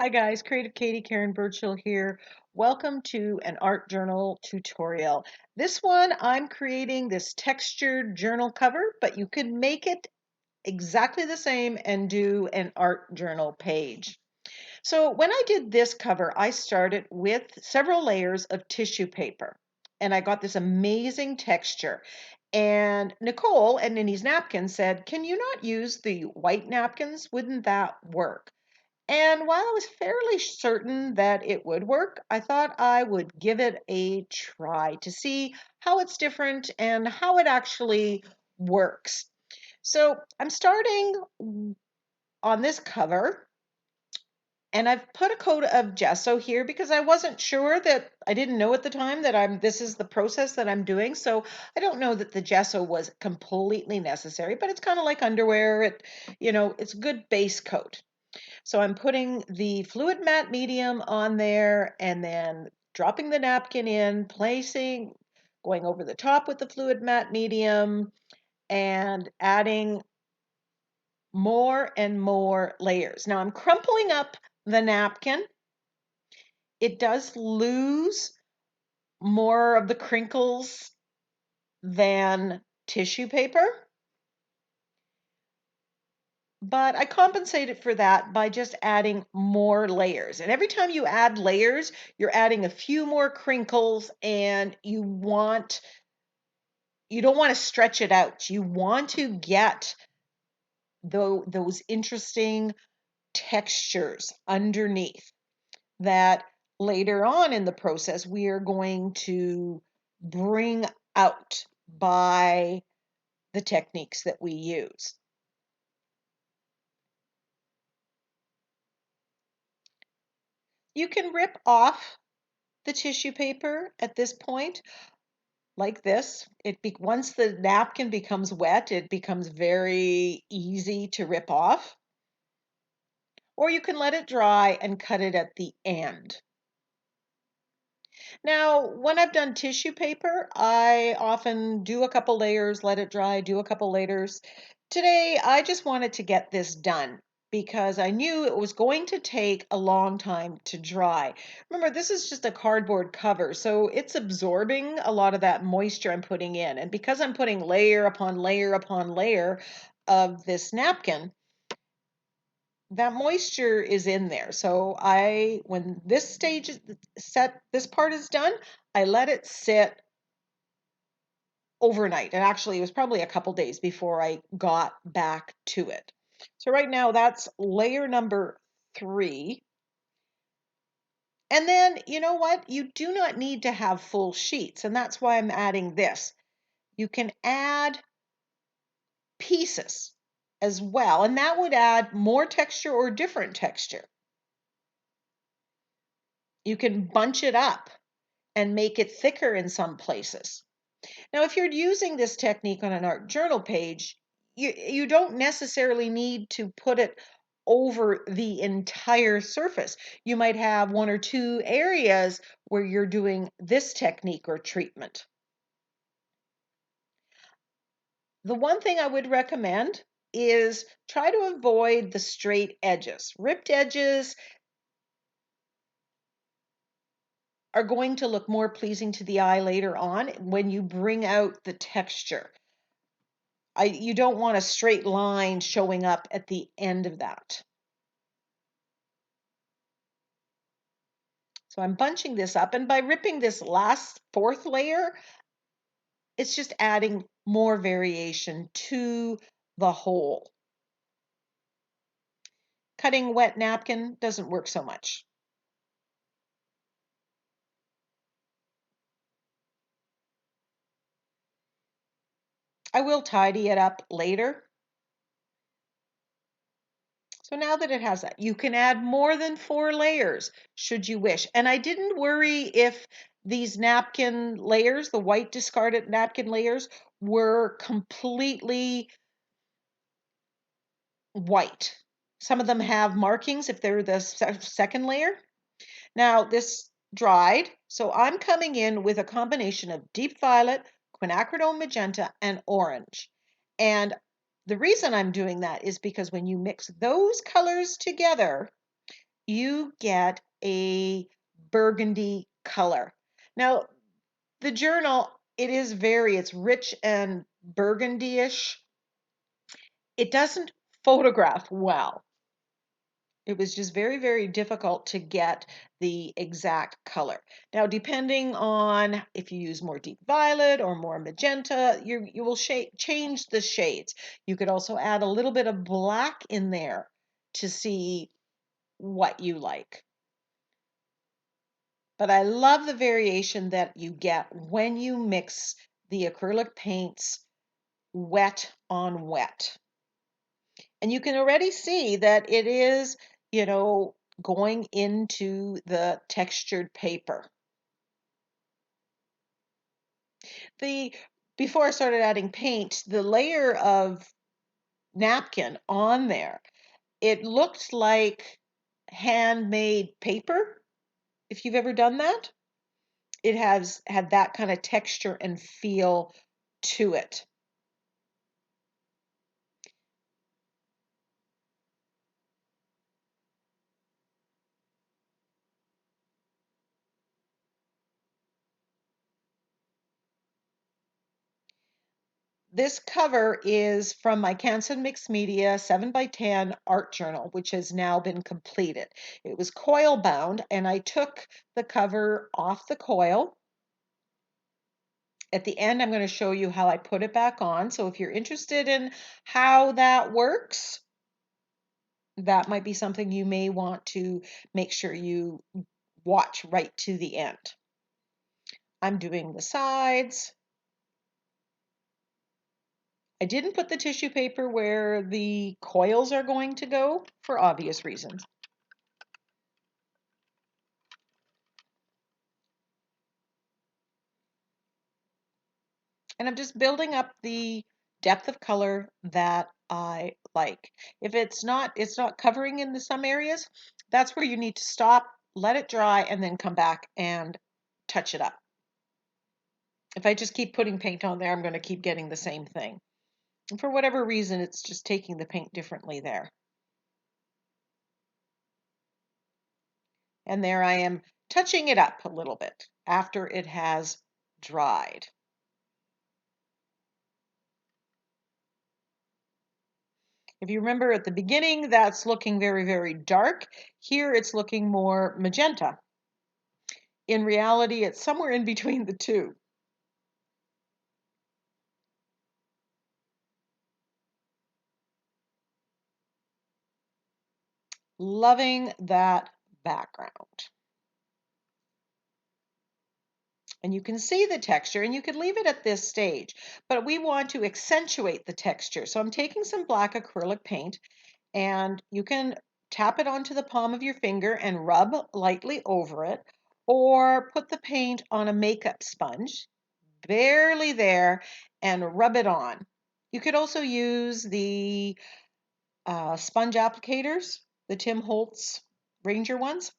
Hi guys, Creative Katie Karen Burchill here. Welcome to an art journal tutorial. This one I'm creating this textured journal cover, but you can make it exactly the same and do an art journal page. So when I did this cover, I started with several layers of tissue paper and I got this amazing texture. And Nicole at Ninny's Napkins said, "Can you not use the white napkins? Wouldn't that work?" And while I was fairly certain that it would work, I thought I would give it a try to see how it's different and how it actually works. So I'm starting on this cover and I've put a coat of gesso here because I wasn't sure that I didn't know at the time that this is the process that I'm doing. So I don't know that the gesso was completely necessary, but it's kind of like underwear. It's a good base coat. So I'm putting the fluid matte medium on there and then dropping the napkin in, placing, going over the top with the fluid matte medium and adding more and more layers. Now I'm crumpling up the napkin. It does lose more of the crinkles than tissue paper, but I compensated for that by just adding more layers. And every time you add layers, you're adding a few more crinkles and you don't want to stretch it out. You want to get those interesting textures underneath that later on in the process we are going to bring out by the techniques that we use. You can rip off the tissue paper at this point like this. Once the napkin becomes wet, it becomes very easy to rip off. Or you can let it dry and cut it at the end. Now, when I've done tissue paper, I often do a couple layers, let it dry, do a couple layers. Today, I just wanted to get this done because I knew it was going to take a long time to dry. Remember, this is just a cardboard cover, so it's absorbing a lot of that moisture I'm putting in. And because I'm putting layer upon layer upon layer of this napkin, that moisture is in there. So when this stage is set, this part is done, I let it sit overnight. And actually, it was probably a couple days before I got back to it. So right now, that's layer number 3. And then, you know what? You do not need to have full sheets, and that's why I'm adding this. You can add pieces as well, and that would add more texture or different texture. You can bunch it up and make it thicker in some places. Now, if you're using this technique on an art journal page, you don't necessarily need to put it over the entire surface. You might have one or two areas where you're doing this technique or treatment. The one thing I would recommend is try to avoid the straight edges. Ripped edges are going to look more pleasing to the eye later on when you bring out the texture. You don't want a straight line showing up at the end of that. So I'm bunching this up, and by ripping this last 4th layer, it's just adding more variation to the whole. Cutting wet napkin doesn't work so much. I will tidy it up later. So now that it has that, you can add more than 4 layers should you wish. And I didn't worry if these napkin layers, the white discarded napkin layers, were completely white. Some of them have markings if they're the second layer. Now this dried, so I'm coming in with a combination of deep violet, quinacridone magenta, and orange. And the reason I'm doing that is because when you mix those colors together, you get a burgundy color. Now, the journal, it's rich and burgundy-ish. It doesn't photograph well. It was just very, very difficult to get the exact color. Now, depending on if you use more deep violet or more magenta, you will change the shades. You could also add a little bit of black in there to see what you like. But I love the variation that you get when you mix the acrylic paints wet on wet. And you can already see that it is, going into the textured paper. The Before I started adding paint, the layer of napkin on there, it looked like handmade paper, if you've ever done that. It has had that kind of texture and feel to it. This cover is from my Canson Mixed Media 7x10 art journal, which has now been completed. It was coil bound, and I took the cover off the coil. At the end, I'm going to show you how I put it back on. So if you're interested in how that works, that might be something you may want to make sure you watch right to the end. I'm doing the sides. I didn't put the tissue paper where the coils are going to go for obvious reasons. And I'm just building up the depth of color that I like. If it's not covering in some areas, that's where you need to stop, let it dry, and then come back and touch it up. If I just keep putting paint on there, I'm going to keep getting the same thing. And for whatever reason, it's just taking the paint differently there. And there I am touching it up a little bit after it has dried. If you remember at the beginning, that's looking very, very dark. Here it's looking more magenta. In reality, it's somewhere in between the two. Loving that background. And you can see the texture, and you could leave it at this stage, but we want to accentuate the texture. So I'm taking some black acrylic paint, and you can tap it onto the palm of your finger and rub lightly over it, or put the paint on a makeup sponge, barely there, and rub it on. You could also use the sponge applicators, the Tim Holtz Ranger ones,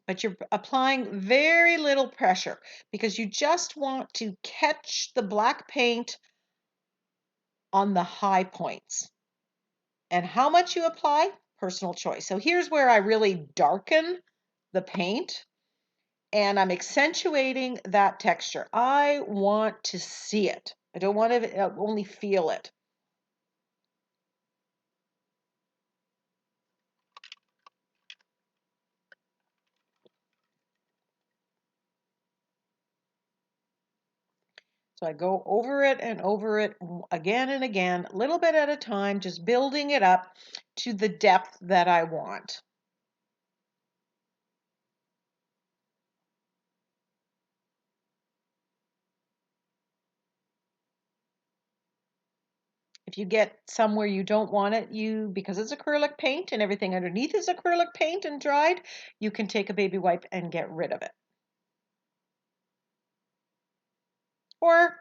but you're applying very little pressure because you just want to catch the black paint on the high points. And how much you apply, personal choice. So here's where I really darken the paint, and I'm accentuating that texture. I want to see it. I don't want to only feel it. So I go over it and over it again and again, a little bit at a time, just building it up to the depth that I want. If you get somewhere you don't want it, because it's acrylic paint and everything underneath is acrylic paint and dried, you can take a baby wipe and get rid of it. Or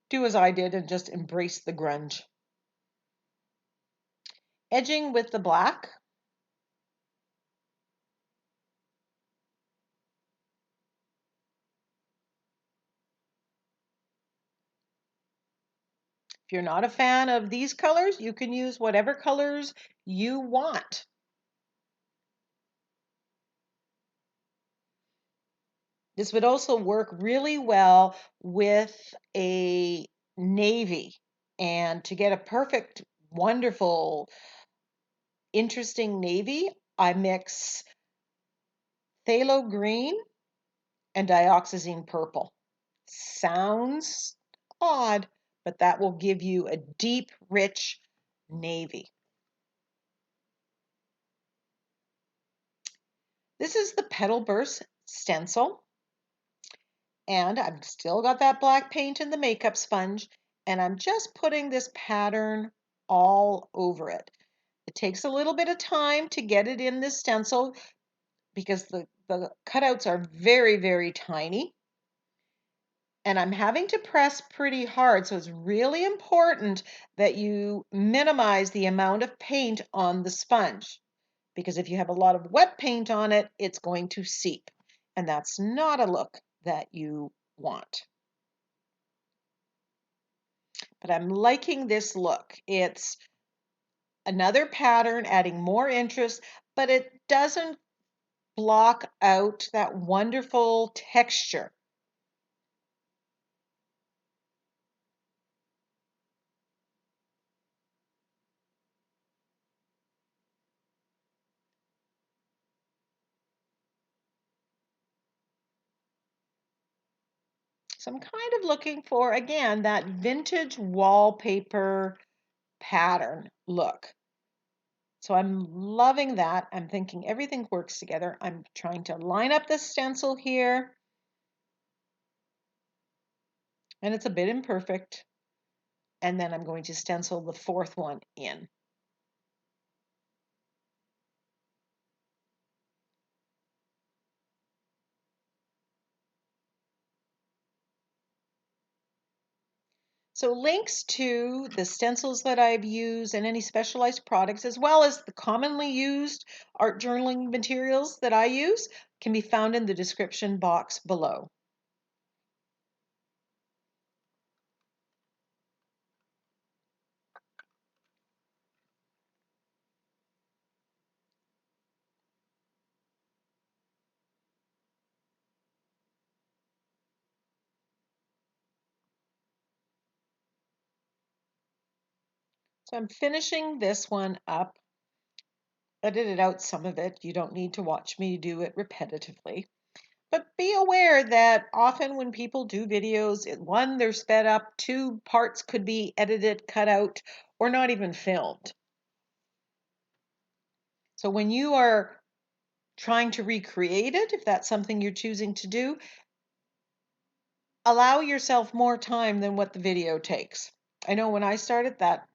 do as I did and just embrace the grunge. Edging with the black. If you're not a fan of these colors, you can use whatever colors you want. This would also work really well with a navy. And to get a perfect, wonderful, interesting navy, I mix phthalo green and dioxazine purple. Sounds odd, but that will give you a deep, rich navy. This is the Petal Burst stencil, and I've still got that black paint and the makeup sponge, and I'm just putting this pattern all over it. It takes a little bit of time to get it in this stencil because the cutouts are very, very tiny. And I'm having to press pretty hard, so it's really important that you minimize the amount of paint on the sponge, because if you have a lot of wet paint on it, it's going to seep, and that's not a look that you want. But I'm liking this look. It's another pattern adding more interest, but it doesn't block out that wonderful texture. So I'm kind of looking for, again, that vintage wallpaper pattern look. So I'm loving that. I'm thinking everything works together. I'm trying to line up the stencil here, and it's a bit imperfect. And then I'm going to stencil the fourth one in. So links to the stencils that I've used and any specialized products, as well as the commonly used art journaling materials that I use, can be found in the description box below. So I'm finishing this one up. Edited out some of it. You don't need to watch me do it repetitively. But be aware that often when people do videos, one, they're sped up, two, parts could be edited, cut out, or not even filmed. So when you are trying to recreate it, if that's something you're choosing to do, allow yourself more time than what the video takes. I know when I started, that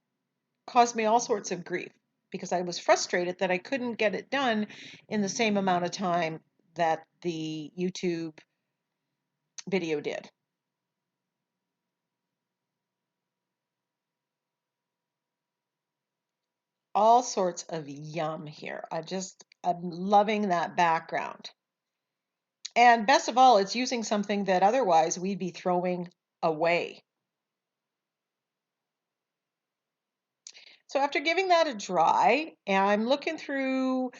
caused me all sorts of grief because I was frustrated that I couldn't get it done in the same amount of time that the YouTube video did. All sorts of yum here. I'm loving that background. And best of all, it's using something that otherwise we'd be throwing away. So after giving that a dry, and I'm looking through,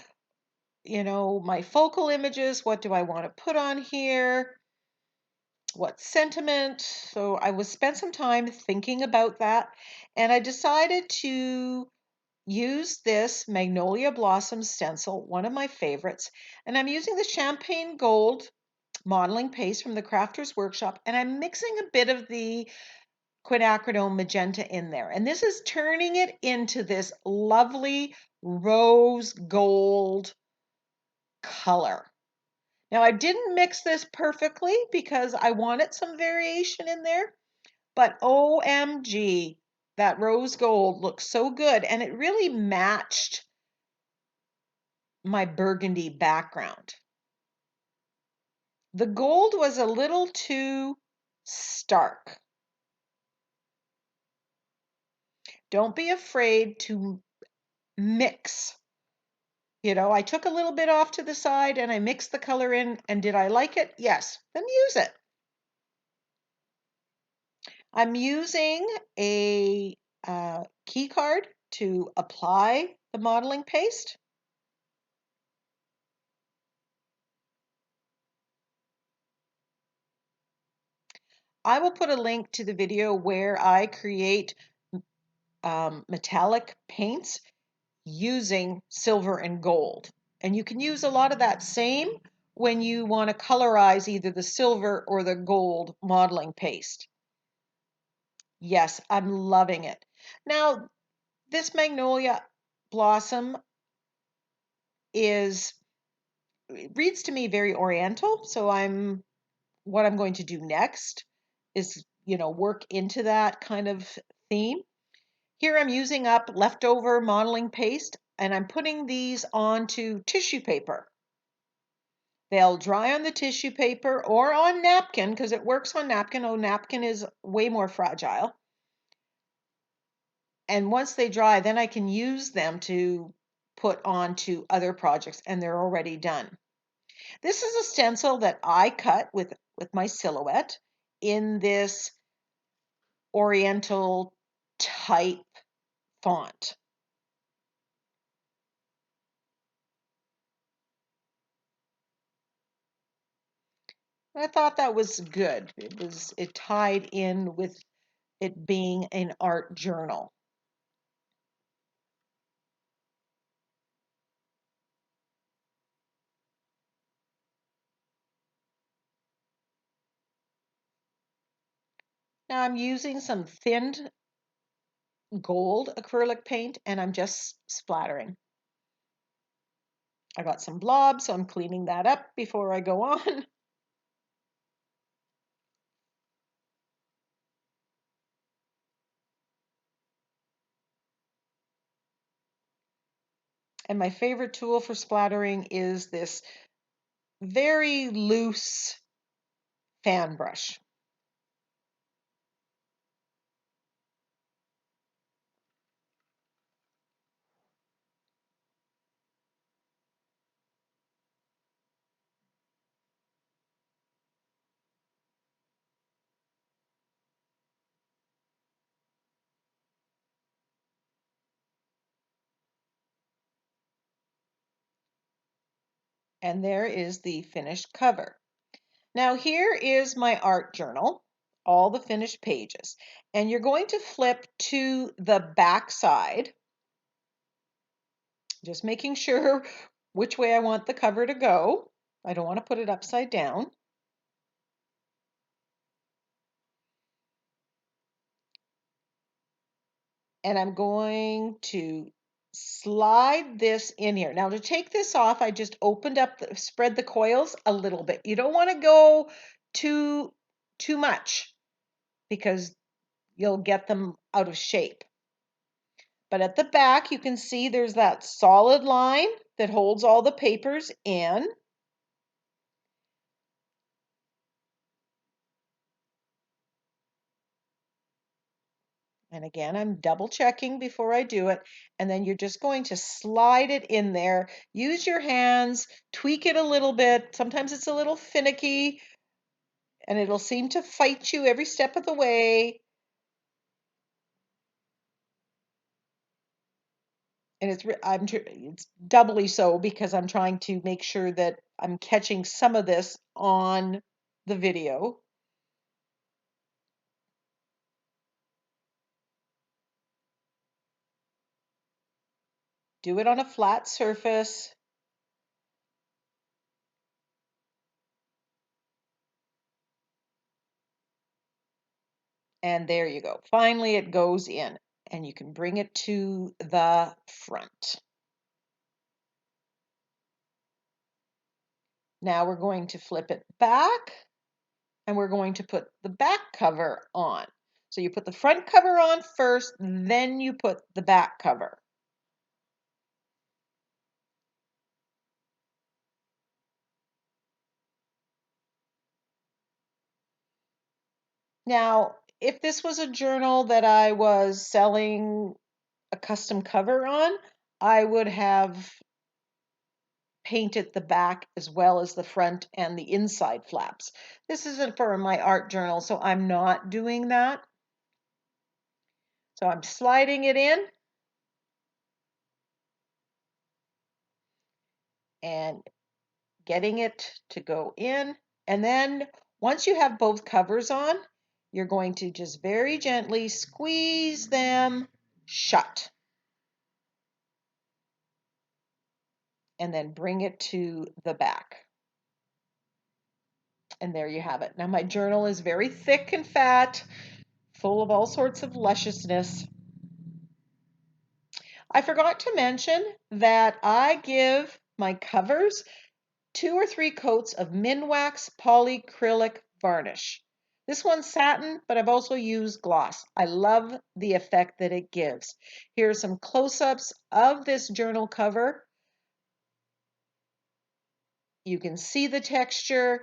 my focal images, what do I want to put on here? What sentiment? So I was spent some time thinking about that, and I decided to use this Magnolia Blossom stencil, one of my favorites, and I'm using the Champagne Gold modeling paste from the Crafter's Workshop, and I'm mixing a bit of the quinacridone magenta in there. And this is turning it into this lovely rose gold color. Now, I didn't mix this perfectly because I wanted some variation in there, but OMG, that rose gold looks so good, and it really matched my burgundy background. The gold was a little too stark. Don't be afraid to mix. I took a little bit off to the side and I mixed the color in, and did I like it? Yes, then use it. I'm using a key card to apply the modeling paste. I will put a link to the video where I create metallic paints using silver and gold. And you can use a lot of that same when you want to colorize either the silver or the gold modeling paste. Yes, I'm loving it. Now, this magnolia blossom reads to me very oriental, so what I'm going to do next is, work into that kind of theme. Here I'm using up leftover modeling paste and I'm putting these onto tissue paper. They'll dry on the tissue paper or on napkin because it works on napkin. Oh, napkin is way more fragile. And once they dry, then I can use them to put onto other projects and they're already done. This is a stencil that I cut with my silhouette in this oriental type font. I thought that was good. It tied in with it being an art journal. Now I'm using some thinned gold acrylic paint and I'm just splattering. I got some blobs, so I'm cleaning that up before I go on. And my favorite tool for splattering is this very loose fan brush. And there is the finished cover. Now here is my art journal, all the finished pages. And you're going to flip to the back side, just making sure which way I want the cover to go. I don't want to put it upside down. And I'm going to slide this in here. Now to take this off, I just spread the coils a little bit. You don't want to go too much because you'll get them out of shape. But at the back, you can see there's that solid line that holds all the papers in. And again, I'm double checking before I do it. And then you're just going to slide it in there. Use your hands, tweak it a little bit. Sometimes it's a little finicky and it'll seem to fight you every step of the way. And it's doubly so because I'm trying to make sure that I'm catching some of this on the video. Do it on a flat surface. And there you go. Finally, it goes in and you can bring it to the front. Now we're going to flip it back and we're going to put the back cover on. So you put the front cover on first, then you put the back cover. Now, if this was a journal that I was selling a custom cover on, I would have painted the back as well as the front and the inside flaps. This isn't for my art journal, so I'm not doing that. So I'm sliding it in and getting it to go in. And then once you have both covers on, You're going to just very gently squeeze them shut. And then bring it to the back. And there you have it. Now my journal is very thick and fat, full of all sorts of lusciousness. I forgot to mention that I give my covers 2 or 3 coats of Minwax polycrylic varnish. This one's satin, but I've also used gloss. I love the effect that it gives. Here are some close-ups of this journal cover. You can see the texture.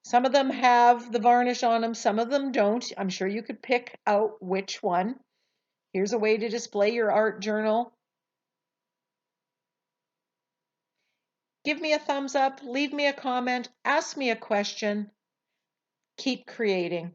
Some of them have the varnish on them, some of them don't. I'm sure you could pick out which one. Here's a way to display your art journal. Give me a thumbs up, leave me a comment, ask me a question. Keep creating.